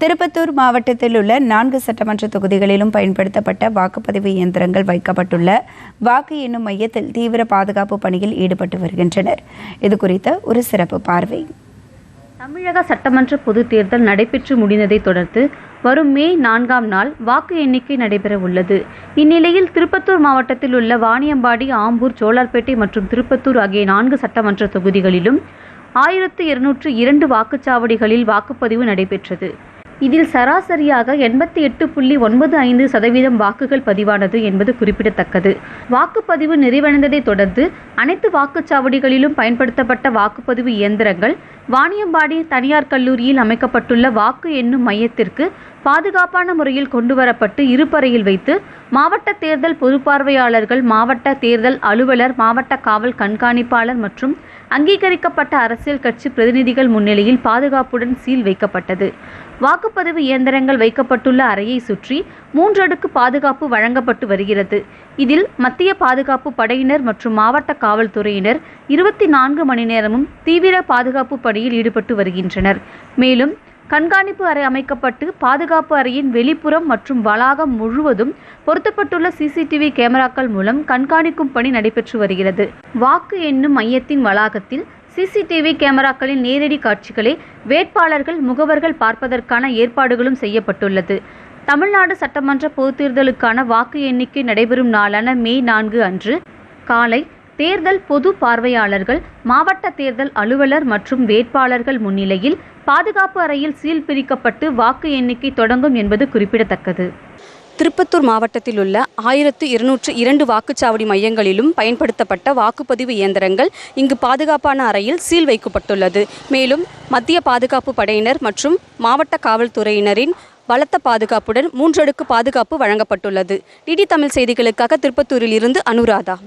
திருப்பத்தூர் மாவட்டத்தில் உள்ள 4 சட்டமன்ற தொகுதிகளிலும் பயன்படுத்தப்பட்ட வாக்குப்பதிவு இயந்திரங்கள் வைக்கப்பட்டுள்ள வாக்கு எண்ணும் மையத்தில் தீவிர பாதுகாப்பு பணியில் ஈடுபட்டு வருகின்றனர். இதுகுறித்த ஒரு சிறப்பு பார்வை. தமிழக சட்டமன்ற பொதுத் தேர்தல் நடைபெற்று முடிந்ததை தொடர்ந்து வரும் மே 4ஆம் நாள் வாக்கு எண்ணிக்கை நடைபெற உள்ளது. இந்நிலையில் திருப்பத்தூர் மாவட்டத்தில் உள்ள வாணியம்பாடி, ஆம்பூர், ஜோலார்பேட்டை மற்றும் திருப்பத்தூர் ஆகிய 4 சட்டமன்ற தொகுதிகளிலும் 1202 வாக்குச்சாவடிகளில் வாக்குப்பதிவு நடைபெற்றது. இதில் சராசரியாக 88.95% வாக்குகள் பதிவானது என்பது குறிப்பிடத்தக்கது. வாக்குப்பதிவு நிறைவடைந்ததை தொடர்ந்து அனைத்து வாக்குச்சாவடிகளிலும் பயன்படுத்தப்பட்ட வாக்குப்பதிவு இயந்திரங்கள் வாணியம்பாடி தனியார் கல்லூரியில் அமைக்கப்பட்டுள்ள வாக்கு எண்ணும் மையத்திற்கு பாதுகாப்பான முறையில் கொண்டுவரப்பட்டு இருப்பறையில் வைத்து மாவட்ட தேர்தல் பொதுப்பார்வையாளர்கள், மாவட்ட தேர்தல் அலுவலர், மாவட்ட காவல் கண்காணிப்பாளர் மற்றும் அங்கீகரிக்கப்பட்ட அரசியல் கட்சி பிரதிநிதிகள் முன்னிலையில் பாதுகாப்புடன் சீல் வைக்கப்பட்டது. வாக்குப்பதிவு இயந்திரங்கள் வைக்கப்பட்டுள்ள அறையை சுற்றி 3 அடுக்கு பாதுகாப்பு வழங்கப்பட்டு வருகிறது. இதில் மத்திய பாதுகாப்பு படையினர் மற்றும் மாவட்ட காவல்துறையினர் 24 மணி நேரமும் தீவிர பாதுகாப்பு பணியில் ஈடுபட்டு வருகின்றனர். மேலும் கண்காணிப்பு அறை அமைக்கப்பட்டு பாதுகாப்பு அறையின் வெளிப்புறம் மற்றும் வளாகம் முழுவதும் பொருத்தப்பட்டுள்ள சிசிடிவி கேமராக்கள் மூலம் கண்காணிக்கும் பணி நடைபெற்று வருகிறது. வாக்கு எண்ணும் மையத்தின் வளாகத்தில் சிசிடிவி கேமராக்களின் நேரடி காட்சிகளை வேட்பாளர்கள், முகவர்கள் பார்ப்பதற்கான ஏற்பாடுகளும் செய்யப்பட்டுள்ளது. தமிழ்நாடு சட்டமன்ற பொதுத் தேர்தலுக்கான வாக்கு எண்ணிக்கை நடைபெறும் நாளான மே 4 அன்று காலை தேர்தல் பொது பார்வையாளர்கள், மாவட்ட தேர்தல் அலுவலர் மற்றும் வேட்பாளர்கள் முன்னிலையில் பாதுகாப்பு அறையில் சீல் பிரிக்கப்பட்டு வாக்கு எண்ணிக்கை தொடங்கும் என்பது குறிப்பிடத்தக்கது. திருப்பத்தூர் மாவட்டத்தில் உள்ள 1202 வாக்குச்சாவடி மையங்களிலும் பயன்படுத்தப்பட்ட வாக்குப்பதிவு இயந்திரங்கள் இங்கு பாதுகாப்பான அறையில் சீல் வைக்கப்பட்டுள்ளது. மேலும் மத்திய பாதுகாப்பு படையினர் மற்றும் மாவட்ட காவல்துறையினரின் பலத்த பாதுகாப்புடன் 3 அடுக்கு பாதுகாப்பு வழங்கப்பட்டுள்ளது. டிடி தமிழ் செய்திகளுக்காக திருப்பத்தூரில் இருந்து அனுராதா.